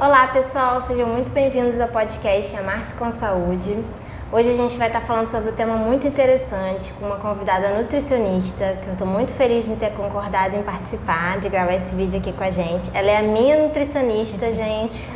Olá pessoal, sejam muito bem-vindos ao podcast Amar-se com Saúde. Hoje a gente vai estar falando sobre um tema muito interessante com uma convidada nutricionista, que eu estou muito feliz de ter concordado em participar, de gravar esse vídeo aqui com a gente. Ela é a minha nutricionista, gente,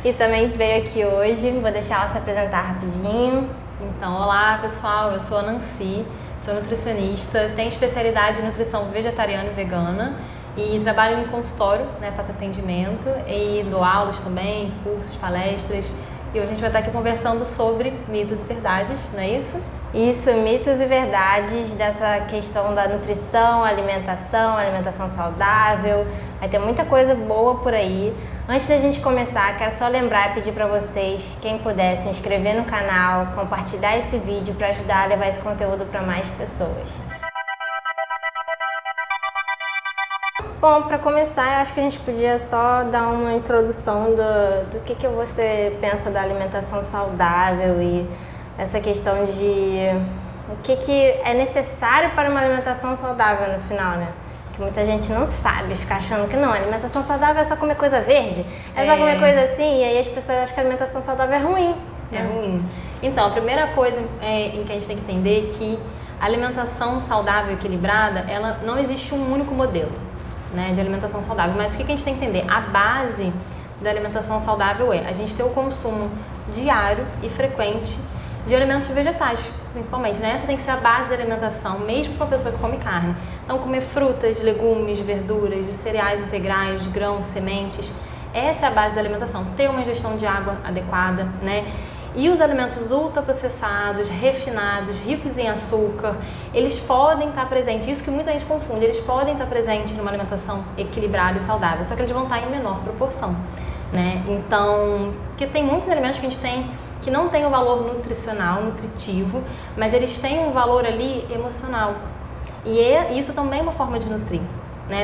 e também veio aqui hoje. Vou deixar ela se apresentar rapidinho. Então, olá pessoal, eu sou a Nancy, sou nutricionista, tenho especialidade em nutrição vegetariana e vegana e trabalho em consultório, faço atendimento e dou aulas também, cursos, palestras. E hoje a gente vai estar aqui conversando sobre mitos e verdades, não é isso? Isso, mitos e verdades dessa questão da nutrição, alimentação saudável. Vai ter muita coisa boa por aí. Antes da gente começar, quero só lembrar e pedir para vocês, quem puder, se inscrever no canal, compartilhar esse vídeo para ajudar a levar esse conteúdo para mais pessoas. Bom, para começar, eu acho que a gente podia só dar uma introdução do que você pensa da alimentação saudável e essa questão de o que é necessário para uma alimentação saudável no final, né? Que muita gente não sabe, fica achando que não, alimentação saudável é só comer coisa verde, é só comer coisa assim, e aí as pessoas acham que a alimentação saudável é ruim. É ruim. Então, a primeira coisa em que a gente tem que entender é que a alimentação saudável e equilibrada, ela não existe um único modelo de alimentação saudável, mas o que a gente tem que entender? A base da alimentação saudável é a gente ter o consumo diário e frequente de alimentos vegetais, principalmente, Essa tem que ser a base da alimentação, mesmo para a pessoa que come carne. Então, comer frutas, legumes, verduras, de cereais integrais, de grãos, sementes, essa é a base da alimentação. Ter uma ingestão de água adequada, E os alimentos ultraprocessados, refinados, ricos em açúcar, eles podem estar presentes, isso que muita gente confunde, eles podem estar presentes numa alimentação equilibrada e saudável, só que eles vão estar em menor proporção, Então, porque tem muitos alimentos que a gente tem que não tem um valor nutricional, nutritivo, mas eles têm um valor ali emocional. E isso também é uma forma de nutrir.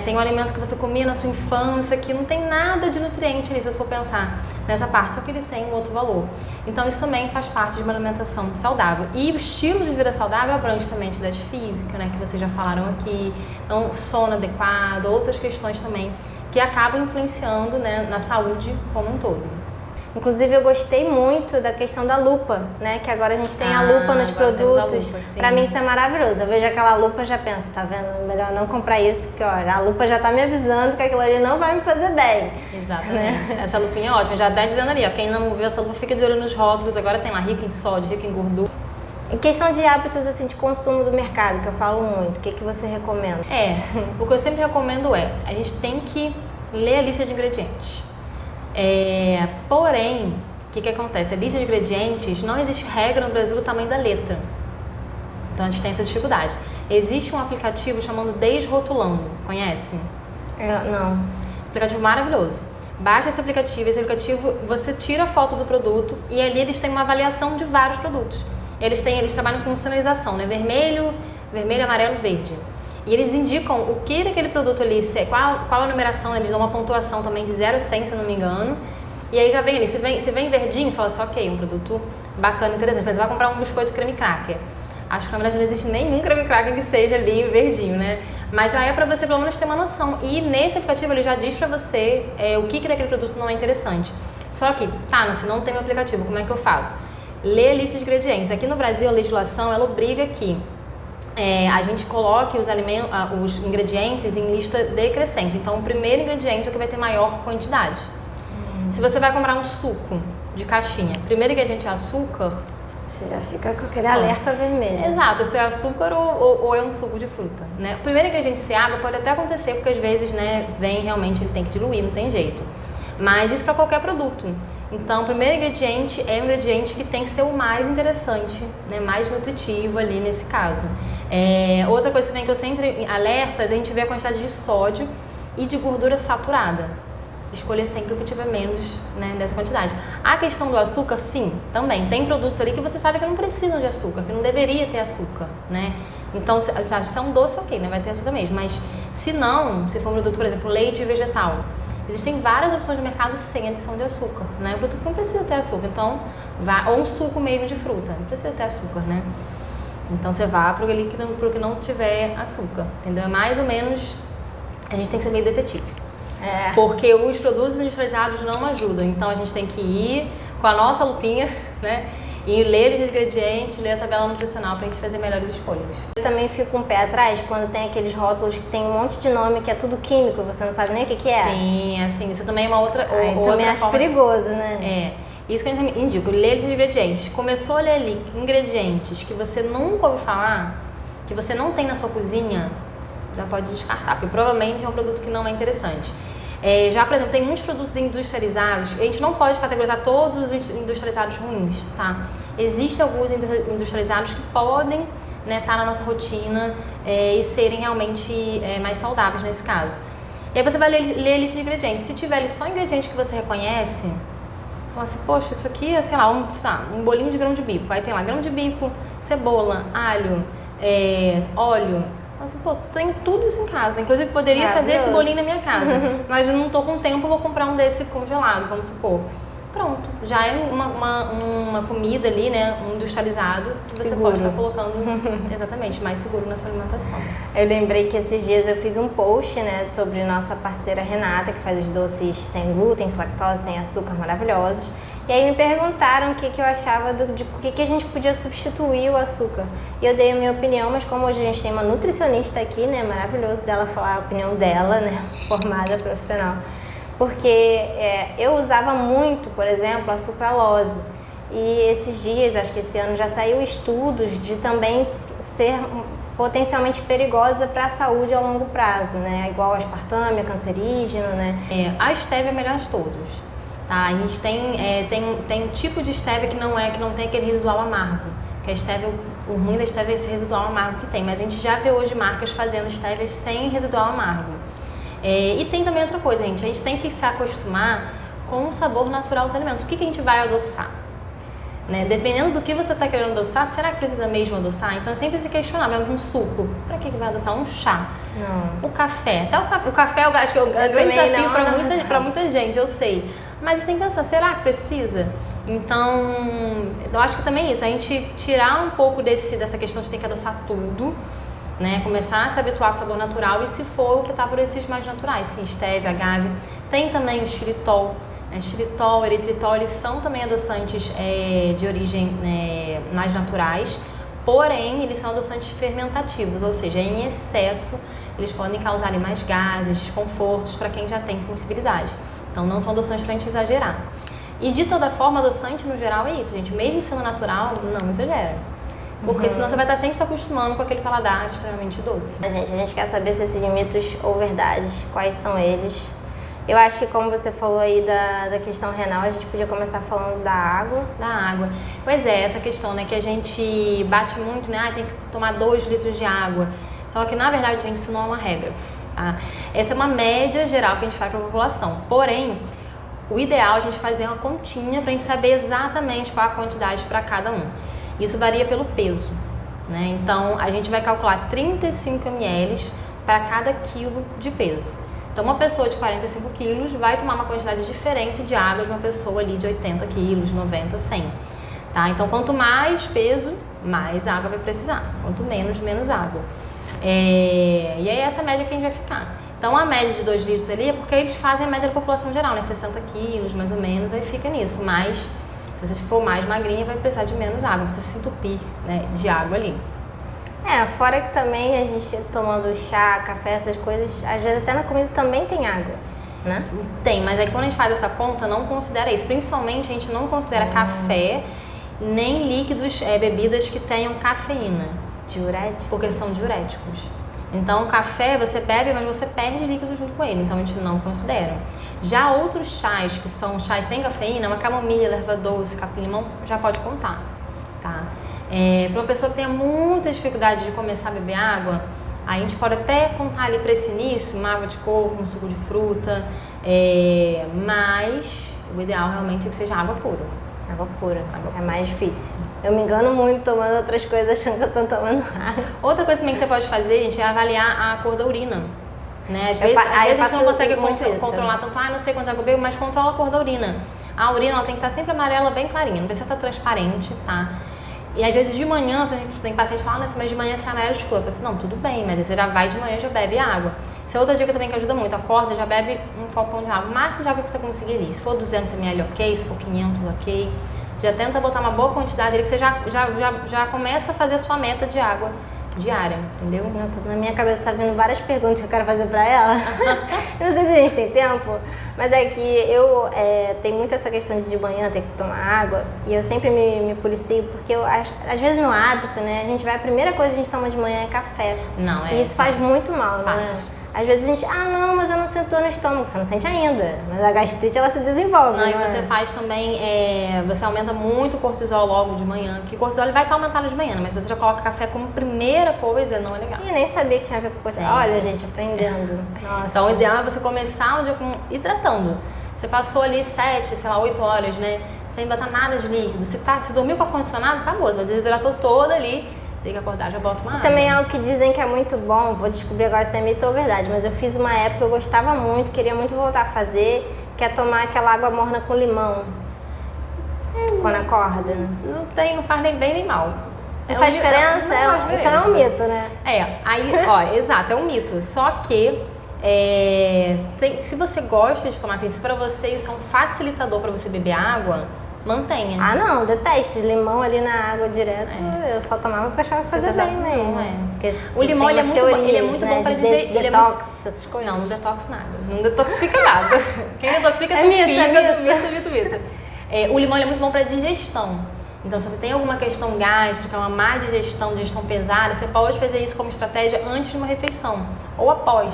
Tem um alimento que você comia na sua infância que não tem nada de nutriente ali, se você for pensar nessa parte, só que ele tem um outro valor. Então isso também faz parte de uma alimentação saudável. E o estilo de vida saudável abrange também a atividade física, que vocês já falaram aqui, então sono adequado, outras questões também que acabam influenciando na saúde como um todo. Inclusive eu gostei muito da questão da lupa, Que agora a gente tem a lupa nos produtos. Pra mim isso é maravilhoso. Eu vejo aquela lupa e já penso, tá vendo? Melhor não comprar isso, porque olha, a lupa já tá me avisando que aquilo ali não vai me fazer bem. Exatamente. Essa lupinha é ótima. Já até dizendo ali, quem não viu essa lupa fica de olho nos rótulos. Agora tem lá rico em sódio, rico em gordura. Em questão de hábitos assim, de consumo do mercado, que eu falo muito, o que você recomenda? O que eu sempre recomendo a gente tem que ler a lista de ingredientes. Porém, o que acontece? A lista de ingredientes, não existe regra no Brasil do tamanho da letra. Então a gente tem essa dificuldade. Existe um aplicativo chamado Desrotulando, conhece? Não. Aplicativo maravilhoso. Baixa esse aplicativo você tira a foto do produto e ali eles têm uma avaliação de vários produtos. Eles trabalham com sinalização, vermelho, amarelo, verde. E eles indicam o que daquele produto ali, qual a numeração, eles dão uma pontuação também de 0 a 100, se eu não me engano. E aí já vem ali, se vem verdinho, você fala assim, ok, um produto bacana, interessante. Você vai comprar um biscoito creme cracker. Acho que na verdade não existe nenhum creme cracker que seja ali verdinho, Mas já é pra você pelo menos ter uma noção. E nesse aplicativo ele já diz pra você o que daquele produto não é interessante. Só que, se não tem um aplicativo, como é que eu faço? Lê a lista de ingredientes. Aqui no Brasil a legislação, ela obriga que a gente coloque os ingredientes em lista decrescente. Então, o primeiro ingrediente é o que vai ter maior quantidade. Se você vai comprar um suco de caixinha, primeiro ingrediente é açúcar, você já fica com aquele alerta vermelho. Exato, se é açúcar ou é um suco de fruta. O primeiro ingrediente ser água pode até acontecer, porque às vezes vem realmente, ele tem que diluir, não tem jeito. Mas isso para qualquer produto. Então, o primeiro ingrediente é um ingrediente que tem que ser o mais interessante, mais nutritivo ali nesse caso. Outra coisa também que eu sempre alerto é da gente ver a quantidade de sódio e de gordura saturada. Escolher sempre o que tiver menos dessa quantidade. A questão do açúcar, sim, também. Tem produtos ali que você sabe que não precisam de açúcar, que não deveria ter açúcar, Então, se é um doce, ok, vai ter açúcar mesmo. Mas se não, se for um produto, por exemplo, leite vegetal, existem várias opções de mercado sem adição de açúcar, Um produto que não precisa ter açúcar, então, ou um suco mesmo de fruta, não precisa ter açúcar, Então você vá para o que não tiver açúcar, entendeu? É mais ou menos, a gente tem que ser meio detetive. Porque os produtos industrializados não ajudam. Então a gente tem que ir com a nossa lupinha, né? E ler os ingredientes, ler a tabela nutricional pra gente fazer melhores escolhas. Eu também fico um pé atrás quando tem aqueles rótulos que tem um monte de nome que é tudo químico, você não sabe nem o que é. Sim, assim, isso também é uma outra Aí outra também acho forma. perigoso, né? Isso que a gente indica, ler os ingredientes. Começou a ler ali ingredientes que você nunca ouviu falar, que você não tem na sua cozinha, já pode descartar, porque provavelmente é um produto que não é interessante. Já, por exemplo, tem muitos produtos industrializados, a gente não pode categorizar todos os industrializados ruins, tá? Existem alguns industrializados que podem, né, estar na nossa rotina e serem realmente mais saudáveis nesse caso. E aí você vai ler a lista de ingredientes. Se tiver ali só ingredientes que você reconhece, fala assim, poxa, isso aqui é, sei lá, um bolinho de grão de bico. Aí tem lá grão de bico, cebola, alho, óleo. Assim, pô, tem tudo isso em casa. Inclusive, poderia fazer esse bolinho na minha casa. Mas eu não tô com tempo, vou comprar um desse congelado, vamos supor. Pronto, já é uma comida ali, né, um industrializado, que você pode estar colocando, exatamente, mais seguro na sua alimentação. Eu lembrei que esses dias eu fiz um post, né, sobre nossa parceira Renata, que faz os doces sem glúten, sem lactose, sem açúcar, maravilhosos. E aí me perguntaram o que eu achava de o que a gente podia substituir o açúcar. E eu dei a minha opinião, mas como hoje a gente tem uma nutricionista aqui, né, maravilhoso dela falar a opinião dela, né, formada profissional. Porque eu usava muito, por exemplo, a sucralose. E esses dias, acho que esse ano, já saiu estudos de também ser potencialmente perigosa para a saúde a longo prazo, né? Igual a aspartame, cancerígeno, né? A stevia é a melhor de todos. Tá? A gente tem um tipo de stevia que não tem aquele residual amargo. Que a stevia, o ruim da stevia é esse residual amargo que tem. Mas a gente já vê hoje marcas fazendo stevias sem residual amargo. E tem também outra coisa, gente. A gente tem que se acostumar com o sabor natural dos alimentos. O que a gente vai adoçar? Né? Dependendo do que você está querendo adoçar, será que precisa mesmo adoçar? Então, sempre se questionar. Por exemplo, um suco. Para que vai adoçar? Um chá. Não. O café. Até o café eu acho que é um grande desafio para muita gente, eu sei. Mas a gente tem que pensar, será que precisa? Então, eu acho que também é isso. A gente tirar um pouco dessa questão de ter que adoçar tudo, né? Começar a se habituar com o sabor natural e, se for, optar por esses mais naturais. Sim, stevia, agave. Tem também o xilitol. Xilitol, eritritol, eles são também adoçantes de origem mais naturais, porém, eles são adoçantes fermentativos, ou seja, em excesso, eles podem causar ali mais gases, desconfortos para quem já tem sensibilidade. Então, não são adoçantes para a gente exagerar. E, de toda forma, adoçante no geral é isso, gente. Mesmo sendo natural, não exagera. Porque senão você vai estar sempre se acostumando com aquele paladar extremamente doce. A gente quer saber se esses mitos ou verdades, quais são eles. Eu acho que, como você falou aí da questão renal, a gente podia começar falando da água. Da água. Pois é, essa questão, né, que a gente bate muito, né, tem que tomar 2 litros de água. Só que, na verdade, gente, isso não é uma regra. Tá? Essa é uma média geral que a gente faz para a população. Porém, o ideal é a gente fazer uma continha para a gente saber exatamente qual a quantidade para cada um. Isso varia pelo peso, né? Então, a gente vai calcular 35 ml para cada quilo de peso. Então, uma pessoa de 45 quilos vai tomar uma quantidade diferente de água de uma pessoa ali de 80 quilos, 90, 100. Tá? Então, quanto mais peso, mais água vai precisar. Quanto menos, menos água. E aí, essa média que a gente vai ficar. Então, a média de 2 litros ali é porque eles fazem a média da população geral, né? 60 quilos, mais ou menos, aí fica nisso. Mas, se você for mais magrinha, vai precisar de menos água, precisa se entupir, né, de água ali. Fora que também a gente tomando chá, café, essas coisas, às vezes até na comida também tem água, né? Tem, mas aí quando a gente faz essa conta, não considera isso. Principalmente a gente não considera café, nem líquidos, bebidas que tenham cafeína. Diurético? Porque são diuréticos. Então, o café você bebe, mas você perde líquido junto com ele, então a gente não considera. Já outros chás, que são chás sem cafeína, uma camomila, erva doce, capim-limão, já pode contar, tá? Para uma pessoa que tenha muita dificuldade de começar a beber água, a gente pode até contar ali para esse início, uma água de coco, um suco de fruta, mas o ideal realmente é que seja água pura. Água pura. É mais difícil. Eu me engano muito tomando outras coisas achando que eu tô tomando água. Outra coisa também que você pode fazer, gente, é avaliar a cor da urina. Né? Às vezes a gente não consegue controlar tanto, não sei quanto água eu bebo, mas controla a cor da urina. A urina ela tem que estar sempre amarela, bem clarinha, não precisa estar transparente, tá? E às vezes de manhã, tem paciente que fala, mas de manhã você é amarelo escuro. Eu falo assim, não, tudo bem, mas aí você já vai de manhã e já bebe água. Essa é outra dica também que ajuda muito. Acorda, já bebe um copão de água. O máximo de água que você conseguir ali. Se for 200 ml, ok. Se for 500, ok. Já tenta botar uma boa quantidade ali, que você já começa a fazer a sua meta de água diária, entendeu? Na minha cabeça tá vindo várias perguntas que eu quero fazer pra ela. Eu não sei se a gente tem tempo, mas é que eu tenho muito essa questão de manhã ter que tomar água e eu sempre me policio porque eu, às vezes no hábito, né, a gente vai, a primeira coisa que a gente toma de manhã é café. Não, E isso faz muito mal, faz. né? Às vezes a gente, não, mas eu não sinto dor no estômago. Você não sente ainda, mas a gastrite ela se desenvolve. Não, e você faz também, você aumenta muito o cortisol logo de manhã, porque o cortisol ele vai estar aumentado de manhã, mas você já coloca café como primeira coisa, não é legal. E eu nem sabia que tinha a ver com cortisol. Olha, gente, aprendendo. Nossa. Então, o ideal é você começar o dia hidratando. Você passou ali 7, 8 horas, né, sem botar nada de líquido. Se dormiu com ar-condicionado, acabou, você desidratou toda ali. Tem que acordar, já bota uma água. Também é algo que dizem que é muito bom, vou descobrir agora se é mito ou verdade, mas eu fiz uma época, eu gostava muito, queria muito voltar a fazer, que é tomar aquela água morna com limão. Quando acorda. Não faz nem bem nem mal. Não faz diferença? Então é um mito, né? Exato, é um mito. Só que se você gosta de tomar assim, se pra você isso é um facilitador pra você beber água, mantenha. Não, detesto. Limão ali na água direto, eu só tomava porque achava que fazia bem mesmo. O limão ele é muito bom pra dizer. Detox, essas coisas. Não detox nada. Não detoxifica nada. Quem detoxifica é mito. O limão ele é muito bom pra digestão. Então, se você tem alguma questão gástrica, uma má digestão pesada, você pode fazer isso como estratégia antes de uma refeição ou após.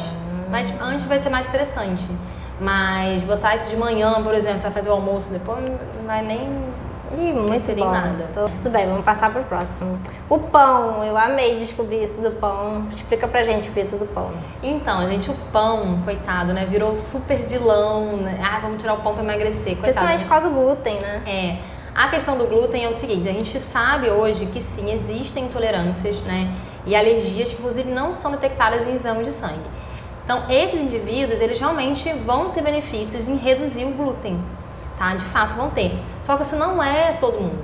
Mas antes vai ser mais interessante. Mas botar isso de manhã, por exemplo, você vai fazer o almoço depois, não vai nem muito bom. Nada. Tudo bem, vamos passar pro próximo. O pão, eu amei descobrir isso do pão. Explica pra gente o mito do pão. Então, gente, o pão, coitado, né, virou super vilão, né? Vamos tirar o pão pra emagrecer, coitado. Principalmente por causa do glúten, né? A questão do glúten é o seguinte, a gente sabe hoje que sim, existem intolerâncias, né, e alergias que inclusive não são detectadas em exames de sangue. Então, esses indivíduos, eles realmente vão ter benefícios em reduzir o glúten, tá? De fato, vão ter. Só que isso não é todo mundo,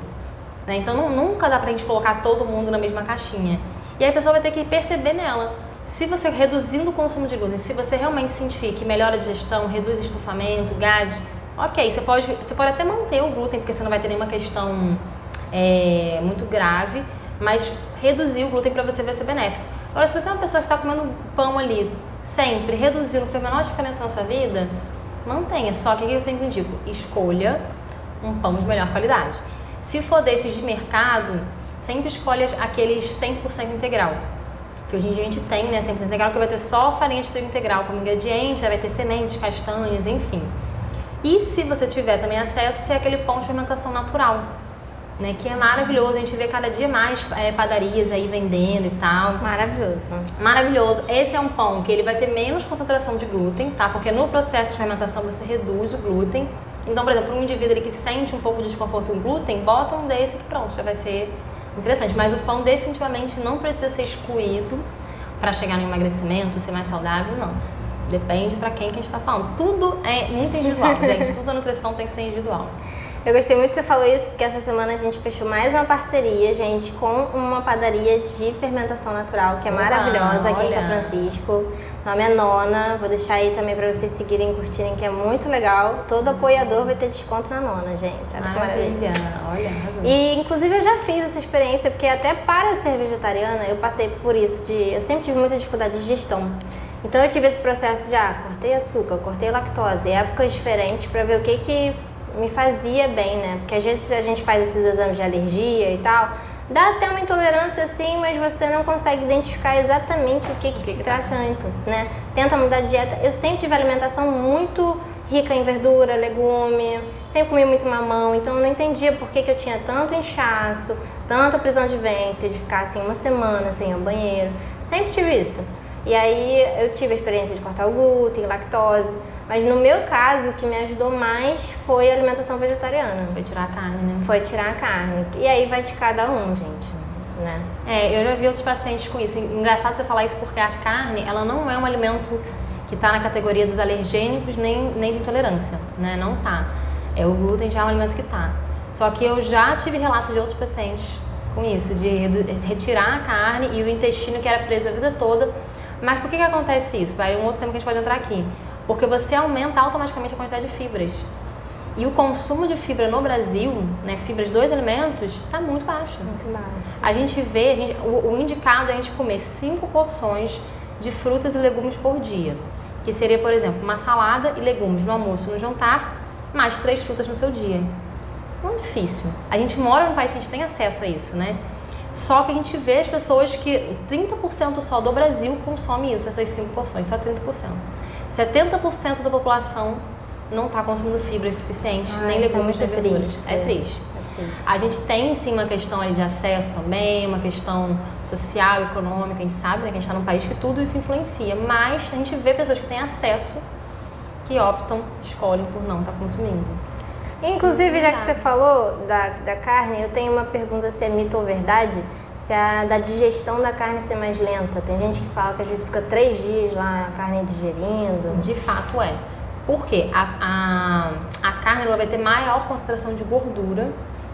né? Então, nunca dá pra gente colocar todo mundo na mesma caixinha. E aí a pessoa vai ter que perceber nela. Se você reduzindo o consumo de glúten, se você realmente sentir que melhora a digestão, reduz estufamento, gases, ok, você pode até manter o glúten, porque você não vai ter nenhuma questão muito grave, mas reduzir o glúten pra você vai ser benéfico. Agora, se você é uma pessoa que está comendo pão ali, sempre, reduzindo, não fez a menor diferença na sua vida, mantenha. Só que o que eu sempre indico? Escolha um pão de melhor qualidade. Se for desses de mercado, sempre escolha aqueles 100% integral. Que hoje em dia a gente tem, né, 100% integral, que vai ter só farinha de trigo integral como ingrediente, vai ter sementes, castanhas, enfim. E se você tiver também acesso, se é aquele pão de fermentação natural, né, que é maravilhoso, a gente vê cada dia mais padarias aí vendendo e tal. Maravilhoso. Esse é um pão que ele vai ter menos concentração de glúten, tá? Porque no processo de fermentação você reduz o glúten. Então, por exemplo, um indivíduo que sente um pouco de desconforto com glúten, bota um desse que pronto, já vai ser interessante. Mas o pão definitivamente não precisa ser excluído para chegar no emagrecimento, ser mais saudável, não. Depende para quem que a gente está falando. Tudo é muito individual, gente. Tudo a nutrição tem que ser individual. Eu gostei muito que você falou isso, porque essa semana a gente fechou mais uma parceria, gente, com uma padaria de fermentação natural, que é maravilhosa aqui em São Francisco. O nome é Nona, vou deixar aí também para vocês seguirem e curtirem, que é muito legal. Todo apoiador vai ter desconto na Nona, gente. Olha que maravilha. Olha, arrasou. E, inclusive, eu já fiz essa experiência, porque até para eu ser vegetariana, eu passei por isso, eu sempre tive muita dificuldade de digestão. Então, eu tive esse processo de, cortei açúcar, cortei lactose, épocas diferentes, para ver o que me fazia bem, né? Porque às vezes a gente faz esses exames de alergia e tal, dá até uma intolerância sim, mas você não consegue identificar exatamente o que te traz tanto, né? Tenta mudar de dieta. Eu sempre tive alimentação muito rica em verdura, legume, sempre comi muito mamão, então eu não entendia por que eu tinha tanto inchaço, tanta prisão de ventre, de ficar assim uma semana sem ir ao banheiro. Sempre tive isso. E aí eu tive a experiência de cortar o glúten, lactose. Mas no meu caso, o que me ajudou mais foi a alimentação vegetariana. Foi tirar a carne, né? Foi tirar a carne. E aí vai de cada um, gente, né? Eu já vi outros pacientes com isso. Engraçado você falar isso porque a carne, ela não é um alimento que está na categoria dos alergênicos nem de intolerância, né? Não tá. O glúten já é um alimento que tá. Só que eu já tive relatos de outros pacientes com isso, de retirar a carne e o intestino que era preso a vida toda Mas por que acontece isso? Vai um outro tema que a gente pode entrar aqui. Porque você aumenta automaticamente a quantidade de fibras. E o consumo de fibra no Brasil, né, fibras dos alimentos, está muito baixo. Muito baixo. A gente vê, o indicado é a gente comer 5 porções de frutas e legumes por dia. Que seria, por exemplo, uma salada e legumes no almoço e no jantar, mais 3 frutas no seu dia. Não é difícil. A gente mora num país que a gente tem acesso a isso, né? Só que a gente vê as pessoas que 30% só do Brasil consome isso, essas 5 porções, só 30%. 70% da população não está consumindo fibras suficientes, nem legumes nem verduras. É triste. A gente tem sim uma questão ali de acesso também, uma questão social, econômica, a gente sabe, né, que a gente está num país que tudo isso influencia, mas a gente vê pessoas que têm acesso que optam, escolhem por não estar consumindo. Inclusive, já que você falou da carne, eu tenho uma pergunta se é mito ou verdade, se a da digestão da carne ser mais lenta. Tem gente que fala que às vezes fica 3 dias lá a carne digerindo. De fato é. Por quê? A carne ela vai ter maior concentração de gordura,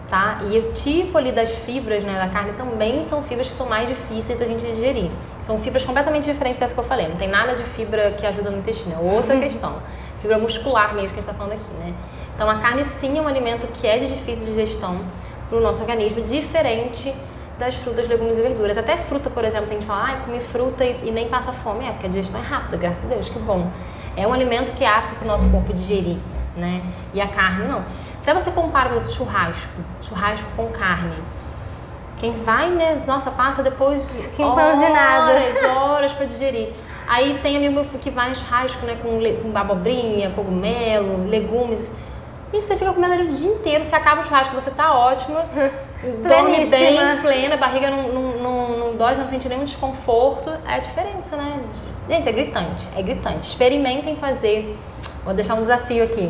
tá? E o tipo ali das fibras, né, da carne também são fibras que são mais difíceis da gente digerir. São fibras completamente diferentes dessa que eu falei. Não tem nada de fibra que ajuda no intestino, é outra questão. Fibra muscular mesmo que a gente está falando aqui, né? Então a carne sim é um alimento que é de difícil digestão para o nosso organismo, diferente das frutas, legumes e verduras. Até fruta, por exemplo, tem gente que fala, comi fruta e nem passa fome. É, porque a digestão é rápida, graças a Deus, que bom. É um alimento que é apto para o nosso corpo digerir, né? E a carne não. Até você compara, por exemplo, churrasco com carne. Quem vai, né, nossa, passa depois horas para digerir. Aí tem amigo que vai em churrasco, né, com abobrinha, cogumelo, legumes. E você fica comendo ali o dia inteiro, você acaba o churrasco, você tá ótima, dorme bem, plena, a barriga não dói, você não sente nenhum desconforto. É a diferença, né? Gente, é gritante. Experimentem fazer, vou deixar um desafio aqui.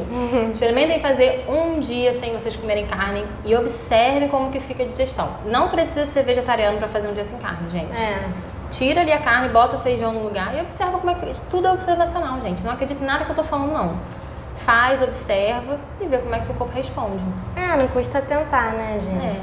Experimentem fazer um dia sem vocês comerem carne e observem como que fica a digestão. Não precisa ser vegetariano para fazer um dia sem carne, gente. Tira ali a carne, bota o feijão no lugar e observa como é que... Isso tudo é observacional, gente. Não acredite em nada que eu tô falando, não. Faz, observa e vê como é que seu corpo responde. Não custa tentar, né, gente?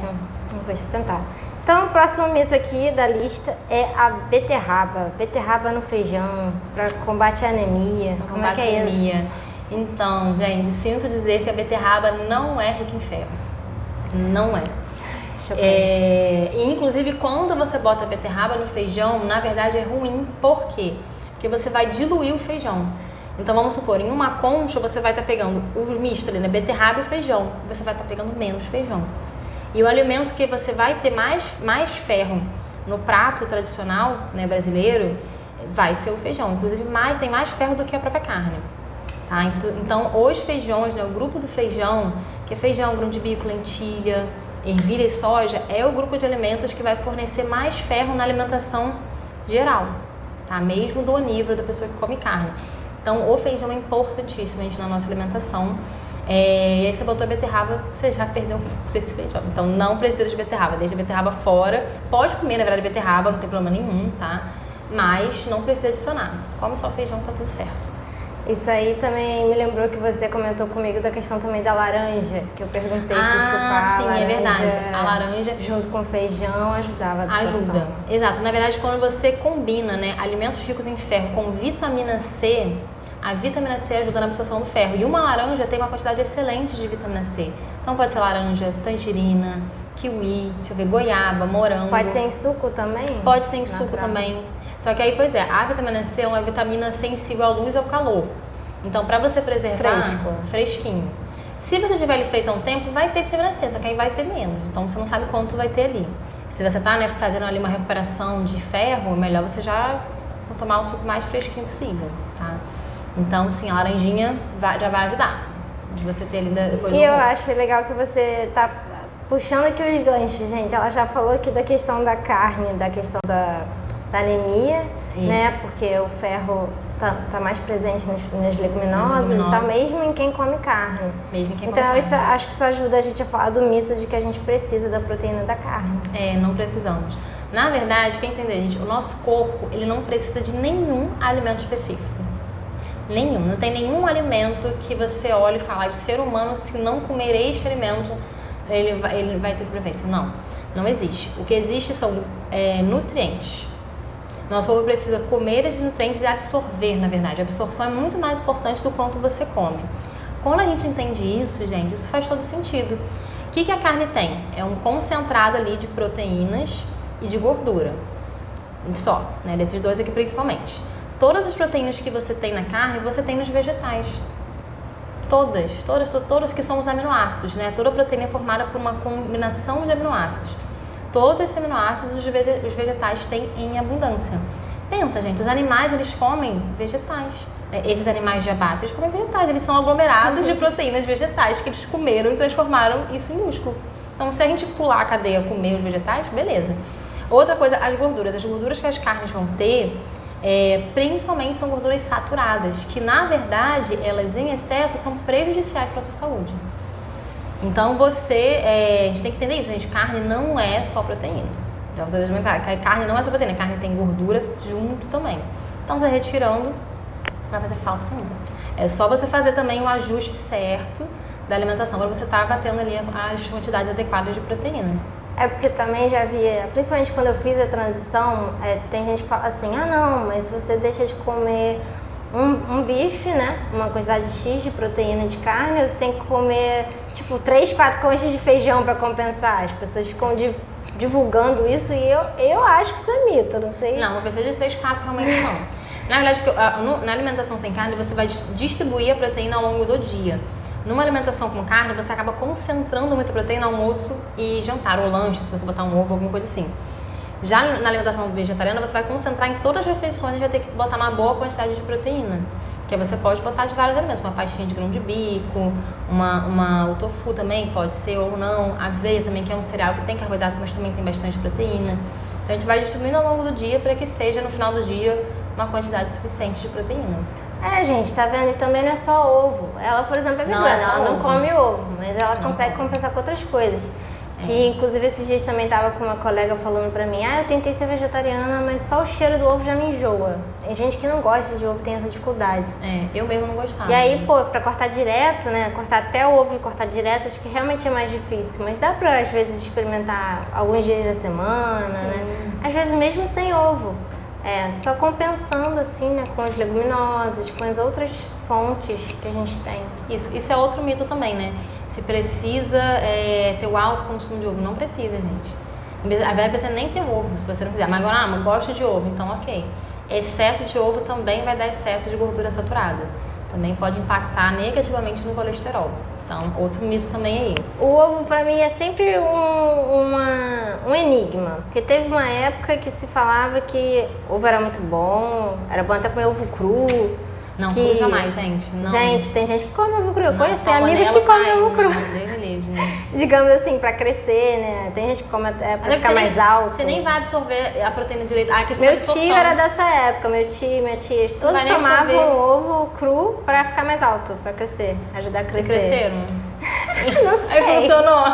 Não custa tentar. Então, o próximo mito aqui da lista é a beterraba. Beterraba no feijão, para combate à anemia. Como é que é isso? Então, gente, sinto dizer que a beterraba não é rica em ferro. Não é. E, inclusive, quando você bota a beterraba no feijão, na verdade é ruim. Por quê? Porque você vai diluir o feijão. Então, vamos supor, em uma concha você vai estar pegando o misto ali, né? Beterraba e feijão. Você vai estar pegando menos feijão. E o alimento que você vai ter mais ferro no prato tradicional, né, brasileiro, vai ser o feijão. Inclusive, tem mais ferro do que a própria carne. Tá? Então, os feijões, né, o grupo do feijão, que é feijão, grão de bico, lentilha, ervilha e soja, é o grupo de alimentos que vai fornecer mais ferro na alimentação geral, tá? Mesmo do onívoro, da pessoa que come carne. Então, o feijão é importantíssimo, gente, na nossa alimentação. E aí você botou a beterraba, você já perdeu um pouco desse feijão. Então, não precisa de beterraba, deixa a beterraba fora. Pode comer, na verdade, beterraba, não tem problema nenhum, tá? Mas não precisa adicionar. Come só feijão, tá tudo certo. Isso aí também me lembrou que você comentou comigo da questão também da laranja, que eu perguntei se chupar sim, é verdade. A laranja junto com feijão ajudava a absorção. Ajuda, exato. Na verdade, quando você combina, né, alimentos ricos em ferro com vitamina C, a vitamina C ajuda na absorção do ferro. E uma laranja tem uma quantidade excelente de vitamina C. Então pode ser laranja, tangerina, kiwi, deixa eu ver, goiaba, morango. Pode ser em suco também? Pode ser em suco também. Só que aí, pois é, a vitamina C é uma vitamina sensível à luz e ao calor. Então, para você preservar, fresquinho. Se você tiver ele feito há um tempo, vai ter vitamina C, só que aí vai ter menos. Então, você não sabe quanto vai ter ali. Se você está, né, fazendo ali uma recuperação de ferro, é melhor você já tomar o suco mais fresquinho possível, tá? Então, sim, a laranjinha já vai ajudar. De você ter ali depois do almoço. Eu acho legal que você tá puxando aqui os ganchos, gente. Ela já falou aqui da questão da carne, da questão da anemia, né? Porque o ferro tá mais presente nas leguminosas e tal, mesmo em quem come carne. Acho que isso ajuda a gente a falar do mito de que a gente precisa da proteína da carne. Não precisamos. Na verdade, quem entender, gente, o nosso corpo, ele não precisa de nenhum alimento específico. Nenhum. Não tem nenhum alimento que você olhe e fala, o ser humano, se não comer este alimento, ele vai ter sobrevivência. Não existe. O que existe são nutrientes. Nosso corpo precisa comer esses nutrientes e absorver, na verdade. A absorção é muito mais importante do quanto você come. Quando a gente entende isso, gente, isso faz todo sentido. O que a carne tem? É um concentrado ali de proteínas e de gordura. Só, né? Desses dois aqui principalmente. Todas as proteínas que você tem na carne, você tem nos vegetais. Todas que são os aminoácidos, né? Toda proteína é formada por uma combinação de aminoácidos. Todos esses aminoácidos os vegetais têm em abundância. Pensa, gente, os animais, eles comem vegetais. Esses animais de abate, eles comem vegetais. Eles são aglomerados de proteínas vegetais que eles comeram e transformaram isso em músculo. Então, se a gente pular a cadeia e comer os vegetais, beleza. Outra coisa, as gorduras. As gorduras que as carnes vão ter, principalmente são gorduras saturadas, que na verdade, elas em excesso são prejudiciais para a sua saúde. Então a gente tem que entender isso, gente, carne não é só proteína. Carne não é só proteína, carne tem gordura junto também. Então você retirando, vai fazer falta também. É só você fazer também o ajuste certo da alimentação para você estar batendo ali as quantidades adequadas de proteína. É porque também já via, principalmente quando eu fiz a transição, tem gente que fala assim, não, mas se você deixa de comer um bife, né, uma quantidade X de proteína de carne, você tem que comer, tipo, 3, 4 conchas de feijão para compensar. As pessoas ficam divulgando isso e eu acho que isso é mito, não sei. Não precisa de 3, 4 realmente não. Na verdade, na alimentação sem carne, você vai distribuir a proteína ao longo do dia. Numa alimentação com carne, você acaba concentrando muita proteína no almoço e jantar, ou lanche, se você botar um ovo, alguma coisa assim. Já na alimentação vegetariana, você vai concentrar em todas as refeições e vai ter que botar uma boa quantidade de proteína. Que aí você pode botar de vários alimentos, uma pastinha de grão de bico, o tofu também pode ser ou não, aveia também, que é um cereal que tem carboidrato, mas também tem bastante proteína. Então a gente vai distribuindo ao longo do dia para que seja no final do dia uma quantidade suficiente de proteína. Gente, tá vendo? E também não é só ovo. Ela, por exemplo, é vegana, ela não come ovo, mas ela consegue compensar com outras coisas. Que inclusive esses dias também tava com uma colega falando pra mim, eu tentei ser vegetariana, mas só o cheiro do ovo já me enjoa. Tem gente que não gosta de ovo, tem essa dificuldade. Eu mesmo não gostava. E aí, pra cortar direto, né, cortar até o ovo e cortar direto, acho que realmente é mais difícil. Mas dá pra, às vezes, experimentar alguns dias da semana, né? Às vezes mesmo sem ovo. Só compensando, assim, né, com as leguminosas, com as outras fontes que a gente tem. Isso é outro mito também, né? Se precisa ter o alto consumo de ovo. Não precisa, gente. A verdade precisa nem ter ovo, se você não quiser. Mas agora, eu gosto de ovo, então ok. Excesso de ovo também vai dar excesso de gordura saturada. Também pode impactar negativamente no colesterol. Então, outro mito também aí. O ovo, pra mim, é sempre um enigma. Porque teve uma época que se falava que ovo era muito bom, era bom até comer ovo cru. Não, cru jamais, gente. Não. Gente, tem gente que come ovo cru. Eu conheci amigos que comem ovo cru. Digamos assim, pra crescer, né? Tem gente que come até pra ficar mais alto. Você nem vai absorver a proteína direito. Meu tio era dessa época, meu tio, minha tia, todos tomavam ovo cru pra ficar mais alto, pra crescer, ajudar a crescer. E cresceram? Não sei. Aí funcionou.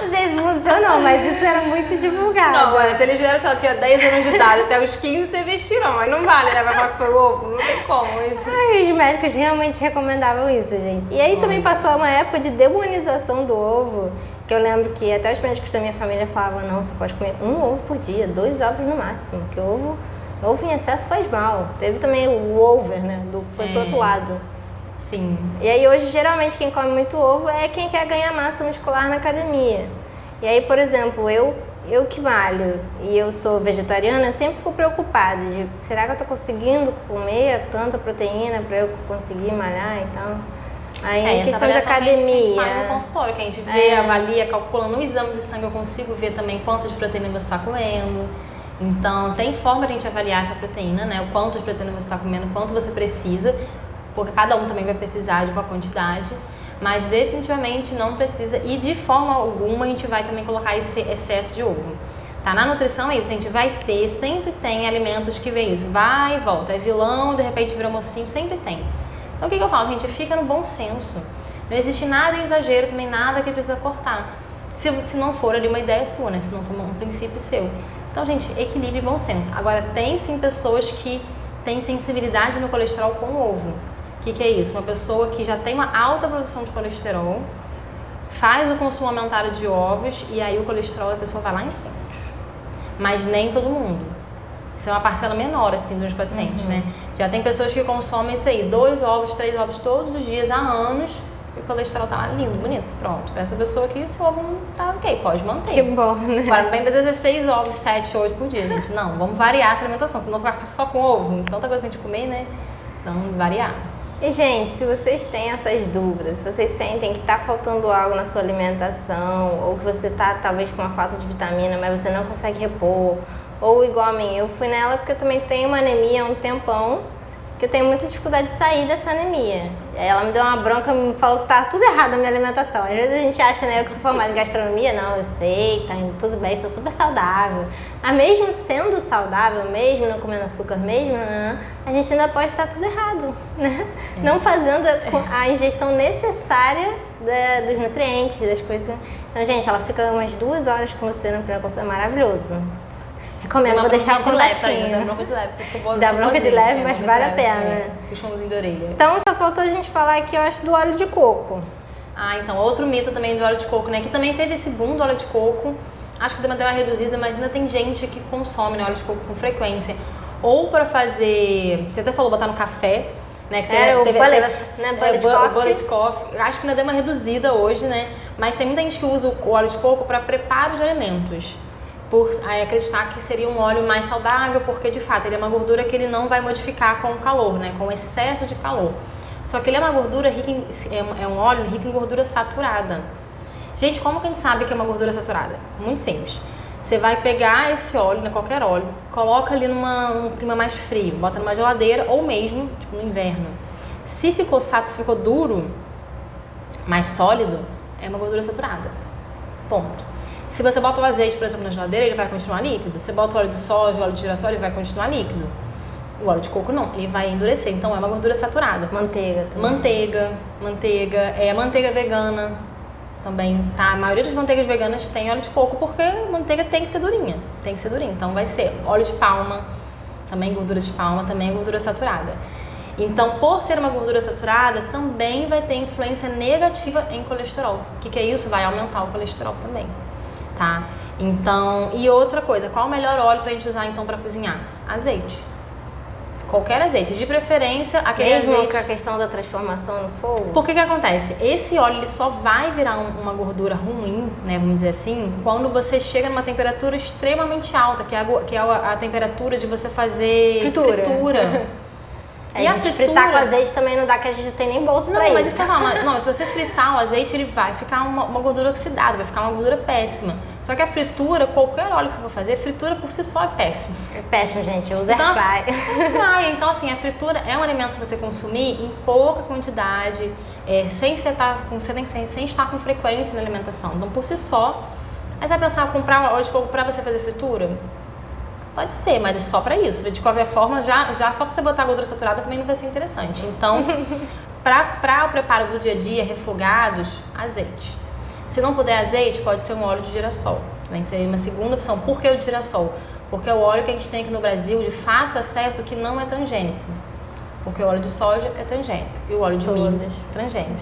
Não sei se funcionou, mas isso era muito divulgado. Não, mas se eles vieram que ela tinha 10 anos de idade, até os 15 você vestiram, mas não vale, né? Vai falar que foi ovo, não tem como isso. Os médicos realmente recomendavam isso, gente. E aí também passou uma época de demonização do ovo, que eu lembro que até os médicos da minha família falavam, não, você pode comer um ovo por dia, 2 ovos no máximo, que ovo em excesso faz mal. Teve também o over, né? Foi pro outro lado. Sim. E aí hoje, geralmente, quem come muito ovo é quem quer ganhar massa muscular na academia. E aí, por exemplo, eu que malho e eu sou vegetariana, eu sempre fico preocupada de, será que eu tô conseguindo comer tanta proteína para eu conseguir malhar e tal? Aí, em questão de academia... Que a gente faz no consultório, que a gente vê, avalia, calcula no exame de sangue, eu consigo ver também quanto de proteína você está comendo. Então, tem forma de a gente avaliar essa proteína, né? O quanto de proteína você está comendo, quanto você precisa, porque cada um também vai precisar de uma quantidade, mas definitivamente não precisa e de forma alguma a gente vai também colocar esse excesso de ovo. Tá? Na nutrição é isso, a gente vai ter, sempre tem alimentos que vem isso, vai e volta, é vilão, de repente virou mocinho, sempre tem. Então o que eu falo, gente, fica no bom senso, não existe nada em exagero, também nada que precisa cortar, se não for ali uma ideia sua, né? Se não for um princípio seu. Então, gente, equilíbrio e bom senso. Agora, tem sim pessoas que têm sensibilidade no colesterol com o ovo. O que é isso? Uma pessoa que já tem uma alta produção de colesterol, faz o consumo aumentado de ovos e aí o colesterol da pessoa vai lá em cima. Mas nem todo mundo. Isso é uma parcela menor, assim, dos pacientes, né? Já tem pessoas que consomem isso aí, 2 ovos, 3 ovos todos os dias há anos, e o colesterol tá lá lindo, bonito, pronto. Pra essa pessoa aqui, esse ovo não tá ok, pode manter. Que bom, né? Agora, não vem 16 ovos, 7, 8 por dia, gente. Não, vamos variar essa alimentação, senão ficar só com ovo. Tanta coisa pra gente comer, né? Então, variar. E, gente, se vocês têm essas dúvidas, se vocês sentem que está faltando algo na sua alimentação, ou que você está talvez com uma falta de vitamina, mas você não consegue repor, ou igual a mim, eu fui nela porque eu também tenho uma anemia há um tempão, que eu tenho muita dificuldade de sair dessa anemia. Aí ela me deu uma bronca, me falou que tá tudo errado na minha alimentação. Às vezes a gente acha, né, eu que sou formada em gastronomia, não, eu sei, tá indo tudo bem, sou super saudável. Mas mesmo sendo saudável, mesmo não comendo açúcar, mesmo, a gente ainda pode estar tudo errado, né? Não fazendo a ingestão necessária dos nutrientes, das coisas. Então, gente, ela fica umas 2 horas com você no primeiro consulta, é maravilhoso. Recomendo, vou deixar o contatinho. Dá bronca de leve, porque eu sou boa. Dá bronca de leve, mas vale a pena. Puxãozinho de orelha. Então, só faltou a gente falar aqui, eu acho, do óleo de coco. Ah, então, outro mito também do óleo de coco, né? Que também teve esse boom do óleo de coco. Acho que deu uma reduzida, mas ainda tem gente que consome, né, óleo de coco com frequência. Ou pra fazer, você até falou, botar no café, né? Que o bullet, né? O bullet coffee. Acho que ainda deu uma reduzida hoje, né? Mas tem muita gente que usa o óleo de coco para preparo de alimentos. Por acreditar que seria um óleo mais saudável, porque de fato ele é uma gordura que ele não vai modificar com o calor, né? Com o excesso de calor. Só que ele é uma gordura rica é um óleo rico em gordura saturada. Gente, como que a gente sabe que é uma gordura saturada? Muito simples. Você vai pegar esse óleo, né, qualquer óleo, coloca ali num clima mais frio, bota numa geladeira ou mesmo, tipo, no inverno. Se ficou duro, mais sólido, é uma gordura saturada. Ponto. Se você bota o azeite, por exemplo, na geladeira, ele vai continuar líquido. Você bota o óleo de soja, o óleo de girassol, ele vai continuar líquido. O óleo de coco não, ele vai endurecer. Então é uma gordura saturada. Manteiga também. Manteiga vegana também, tá? A maioria das manteigas veganas tem óleo de coco porque manteiga tem que ter durinha. Tem que ser durinha. Então vai ser óleo de palma, também gordura de palma, também é gordura saturada. Então, por ser uma gordura saturada, também vai ter influência negativa em colesterol. O que é isso? Vai aumentar o colesterol também. Tá? Então, e outra coisa, qual o melhor óleo pra gente usar então pra cozinhar? Azeite. Qualquer azeite, de preferência aquele mesmo azeite. Com a questão da transformação no fogo? Porque que acontece? Esse óleo ele só vai virar uma gordura ruim, né, vamos dizer assim, quando você chega numa temperatura extremamente alta, que é a temperatura de você fazer fritura. E a gente fritar com azeite também não dá, que a gente não tem nem bolso pra isso. Mas isso que eu falo, não, mas se você fritar o azeite, ele vai ficar uma gordura oxidada, vai ficar uma gordura péssima. Só que a fritura, qualquer óleo que você for fazer, fritura por si só é péssimo. É péssimo, gente. Eu uso airfryer. Então, assim, a fritura é um alimento que você consumir em pouca quantidade, sem estar com frequência na alimentação. Então, por si só, aí você vai pensar, comprar óleo de coco pra você fazer fritura? Pode ser, mas é só pra isso. De qualquer forma, já só pra você botar gordura saturada também não vai ser interessante. Então, pra o preparo do dia a dia, refogados, azeite. Se não puder azeite, pode ser um óleo de girassol. Também seria uma segunda opção. Por que o de girassol? Porque é o óleo que a gente tem aqui no Brasil de fácil acesso que não é transgênico. Porque o óleo de soja é transgênico e o óleo de milho é transgênico.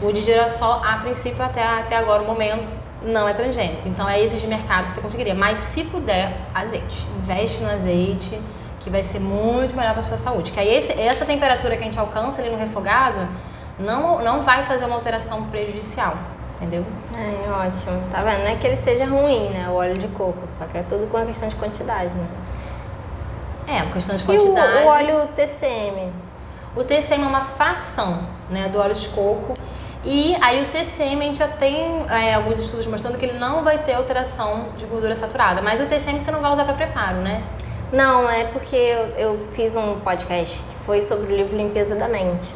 O de girassol, a princípio, até agora, o momento, não é transgênico. Então é esses de mercado que você conseguiria. Mas se puder, azeite. Investe no azeite, que vai ser muito melhor para a sua saúde. Que aí essa temperatura que a gente alcança ali no refogado não vai fazer uma alteração prejudicial. Entendeu? É, ótimo. Tá vendo? Não é que ele seja ruim, né? O óleo de coco. Só que é tudo com a questão de quantidade, né? É, uma questão de quantidade. E o óleo TCM? O TCM é uma fração, né, do óleo de coco. E aí o TCM a gente já tem alguns estudos mostrando que ele não vai ter alteração de gordura saturada. Mas o TCM você não vai usar para preparo, né? Não, é porque eu fiz um podcast que foi sobre o livro Limpeza da Mente.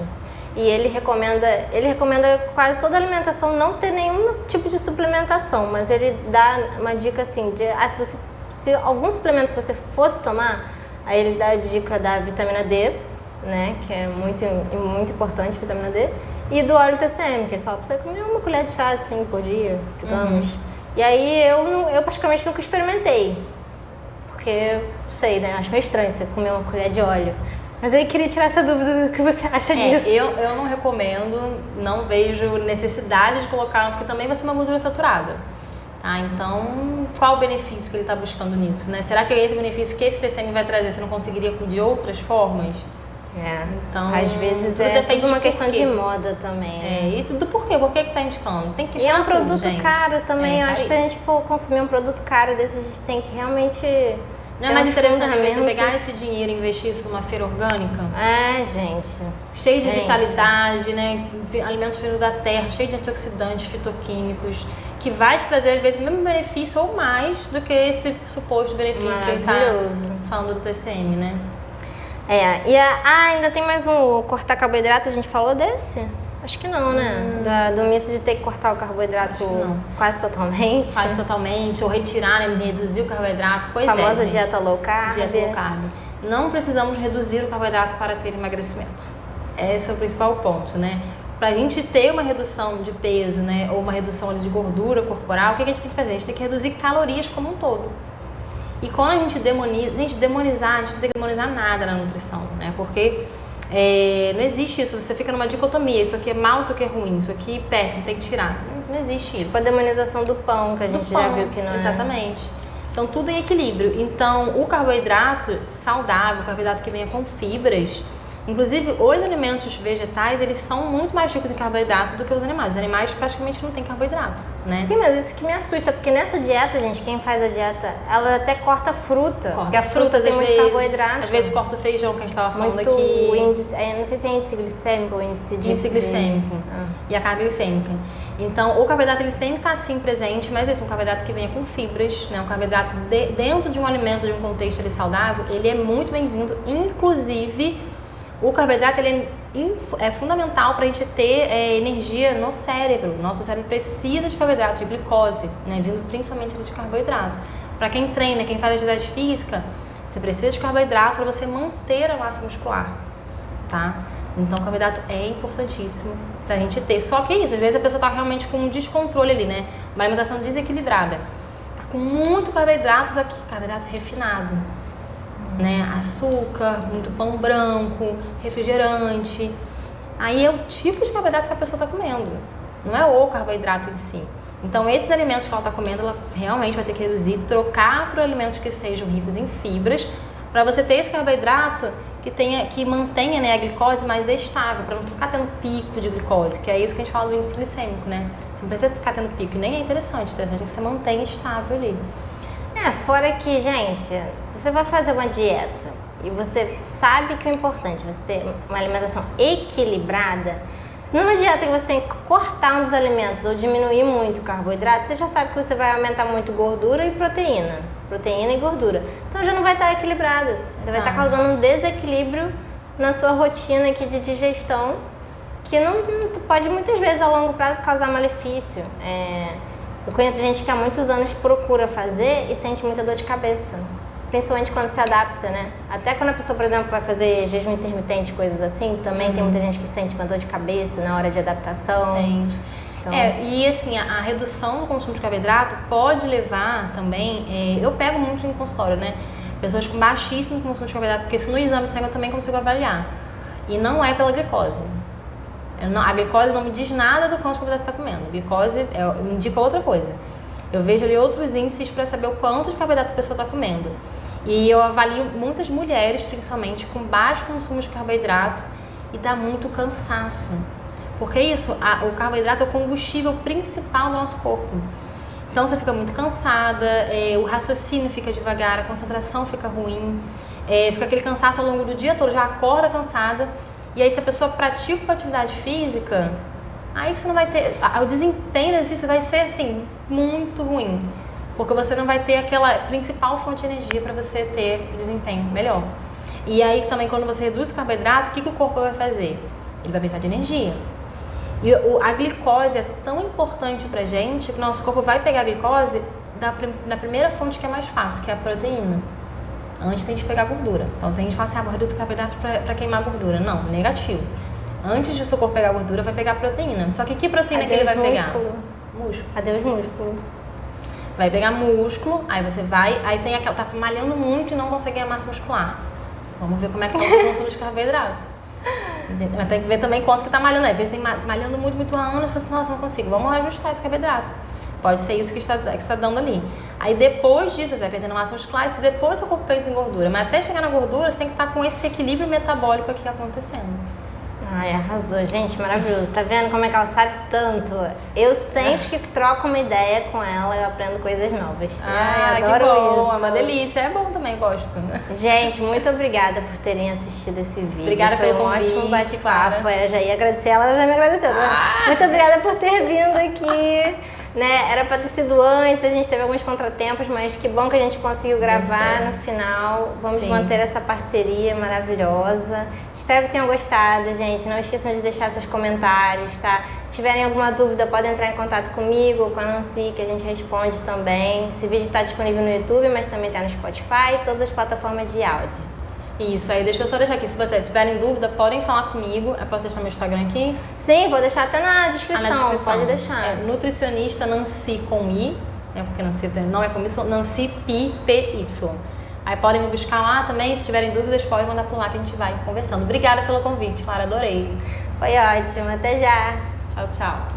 E ele recomenda quase toda a alimentação não ter nenhum tipo de suplementação, mas ele dá uma dica assim, se algum suplemento que você fosse tomar, aí ele dá a dica da vitamina D, né, que é muito, muito importante, vitamina D, e do óleo TCM, que ele fala pra você comer uma colher de chá assim por dia, digamos. E aí eu praticamente nunca experimentei, porque, sei, né, acho meio estranho você comer uma colher de óleo. Mas eu queria tirar essa dúvida do que você acha disso. Eu não recomendo, não vejo necessidade de colocar, porque também vai ser uma gordura saturada. Tá? Então, qual o benefício que ele está buscando nisso? Né? Será que é esse benefício que esse TCM vai trazer? Você não conseguiria de outras formas? Então, às vezes é tudo uma questão de moda também. Né? E tudo por quê? Por que está indicando? Tem que E é um produto tudo, caro também. Eu acho que se a gente for consumir um produto caro desse, a gente tem que realmente... Não é mais interessante você pegar esse dinheiro e investir isso numa feira orgânica? Gente. Cheio de vitalidade, né? Alimentos vindos da terra, cheio de antioxidantes, fitoquímicos, que vai te trazer, às vezes, o mesmo benefício ou mais do que esse suposto benefício que ele está falando do TCM, né? Ainda tem mais um cortar carboidrato, a gente falou desse? Acho que não, né? Do mito de ter que cortar o carboidrato quase totalmente. Quase totalmente, ou retirar, né? Reduzir o carboidrato. Pois famosa dieta low carb. Dieta low carb. Não precisamos reduzir o carboidrato para ter emagrecimento. Esse é o principal ponto, né? Para a gente ter uma redução de peso, né? Ou uma redução ali de gordura corporal, o que a gente tem que fazer? A gente tem que reduzir calorias como um todo. E quando a gente demoniza, a gente não tem que demonizar nada na nutrição, né? Porque não existe isso, você fica numa dicotomia, isso aqui é mal, isso aqui é ruim, isso aqui é péssimo, tem que tirar. Não existe isso. Tipo a demonização do pão, que a gente já viu que não é. Exatamente. Então, tudo em equilíbrio. Então, o carboidrato saudável, o carboidrato que venha com fibras, inclusive os alimentos vegetais, eles são muito mais ricos em carboidrato do que os animais. Os animais praticamente não têm carboidrato, né? Sim, mas isso que me assusta, porque nessa dieta, gente, quem faz a dieta, ela até corta fruta. Porque a fruta tem muito carboidrato. Às vezes corta o feijão, que a gente estava falando muito aqui. Índice, não sei se é índice glicêmico ou índice glicêmico. E a carga glicêmica. Então, o carboidrato ele tem que estar sim presente, mas esse é um carboidrato que venha com fibras, né? Um carboidrato dentro de um alimento, de um contexto ali saudável, ele é muito bem-vindo. Inclusive, o carboidrato ele é fundamental para a gente ter energia no cérebro. Nosso cérebro precisa de carboidrato, de glicose, né? Vindo principalmente de carboidrato. Para quem treina, quem faz atividade física, você precisa de carboidrato para você manter a massa muscular, tá? Então, o carboidrato é importantíssimo pra gente ter. Só que é isso, às vezes a pessoa tá realmente com um descontrole ali, né? Uma alimentação desequilibrada. Tá com muito carboidrato, só que carboidrato refinado, né? Açúcar, muito pão branco, refrigerante. Aí é o tipo de carboidrato que a pessoa tá comendo. Não é o carboidrato em si. Então, esses alimentos que ela tá comendo, ela realmente vai ter que reduzir, trocar por alimentos que sejam ricos em fibras, para você ter esse carboidrato que mantenha, né, a glicose mais estável, para não ficar tendo pico de glicose, que é isso que a gente fala do índice glicêmico, né? Você não precisa ficar tendo pico, nem é interessante, é que você mantenha estável ali. Fora que, gente, se você vai fazer uma dieta e você sabe que o importante é você ter uma alimentação equilibrada, se numa dieta que você tem que cortar um dos alimentos ou diminuir muito o carboidrato, você já sabe que você vai aumentar muito gordura e proteína e gordura. Então já não vai estar equilibrado. Você vai estar causando um desequilíbrio na sua rotina aqui de digestão, que não pode muitas vezes a longo prazo causar malefício. Eu conheço gente que há muitos anos procura fazer e sente muita dor de cabeça, principalmente quando se adapta, né? Até quando a pessoa, por exemplo, vai fazer jejum intermitente, coisas assim, também tem muita gente que sente uma dor de cabeça na hora de adaptação. Sente. Então... e assim, a redução do consumo de carboidrato pode levar também, eu pego muito em consultório, né? Pessoas com baixíssimo consumo de carboidrato, porque isso no exame de sangue eu também consigo avaliar. E não é pela glicose. A glicose não me diz nada do quanto de carboidrato você está comendo. A glicose me indica outra coisa. Eu vejo ali outros índices para saber o quanto de carboidrato a pessoa está comendo. E eu avalio muitas mulheres, principalmente, com baixo consumo de carboidrato e dá muito cansaço. Porque isso, o carboidrato é o combustível principal do nosso corpo. Então você fica muito cansada, o raciocínio fica devagar, a concentração fica ruim, fica aquele cansaço ao longo do dia todo, já acorda cansada. E aí se a pessoa pratica uma atividade física, aí você não vai ter, o desempenho do exercício vai ser assim, muito ruim. Porque você não vai ter aquela principal fonte de energia para você ter desempenho melhor. E aí também quando você reduz o carboidrato, o que o corpo vai fazer? Ele vai precisar de energia. E a glicose é tão importante pra gente que o nosso corpo vai pegar a glicose na primeira fonte que é mais fácil, que é a proteína. Antes tem que pegar a gordura. Então tem gente que fala assim, vou reduzir o carboidrato pra queimar a gordura. Não, negativo. Antes de o seu corpo pegar a gordura, vai pegar a proteína. Só que proteína que ele vai pegar? Músculo. Adeus músculo. Vai pegar músculo, aí você vai, aí tem aquela, tá malhando muito e não consegue ganhar massa muscular. Vamos ver como é que tá o seu consumo de carboidrato. Mas tem que ver também quanto que tá malhando. Às vezes tem malhando muito há anos e fala assim, nossa, não consigo. Vamos ajustar esse carboidrato. Pode ser isso que está dando ali. Aí depois disso, você vai perdendo massa muscular, e depois seu corpo pensa em gordura. Mas até chegar na gordura, você tem que estar com esse equilíbrio metabólico aqui acontecendo. Ai, arrasou, gente, maravilhoso. Tá vendo como é que ela sabe tanto? Eu sempre que troco uma ideia com ela, eu aprendo coisas novas. Ai, adoro que bom, isso. é uma delícia, é bom também, gosto. Gente, muito obrigada por terem assistido esse vídeo. Obrigada Foi pelo um convite, ótimo bate-papo. Clara. Eu já ia agradecer ela já me agradeceu. Muito obrigada por ter vindo aqui. Né? Era para ter sido antes, a gente teve alguns contratempos, mas que bom que a gente conseguiu gravar no final. Vamos manter essa parceria maravilhosa. Espero que tenham gostado, gente. Não esqueçam de deixar seus comentários, tá? Se tiverem alguma dúvida, podem entrar em contato comigo ou com a Nancy, que a gente responde também. Esse vídeo está disponível no YouTube, mas também está no Spotify e todas as plataformas de áudio. Isso, aí deixa eu só deixar aqui, se vocês tiverem dúvida, podem falar comigo. Eu posso deixar meu Instagram aqui? Sim, vou deixar até na descrição, pode deixar. É nutricionista Nancy com I, né, porque Nancy não é com Y, Nancy PY. Aí podem me buscar lá também, se tiverem dúvidas, podem mandar por lá que a gente vai conversando. Obrigada pelo convite, Clara, adorei. Foi ótimo, até já. Tchau, tchau.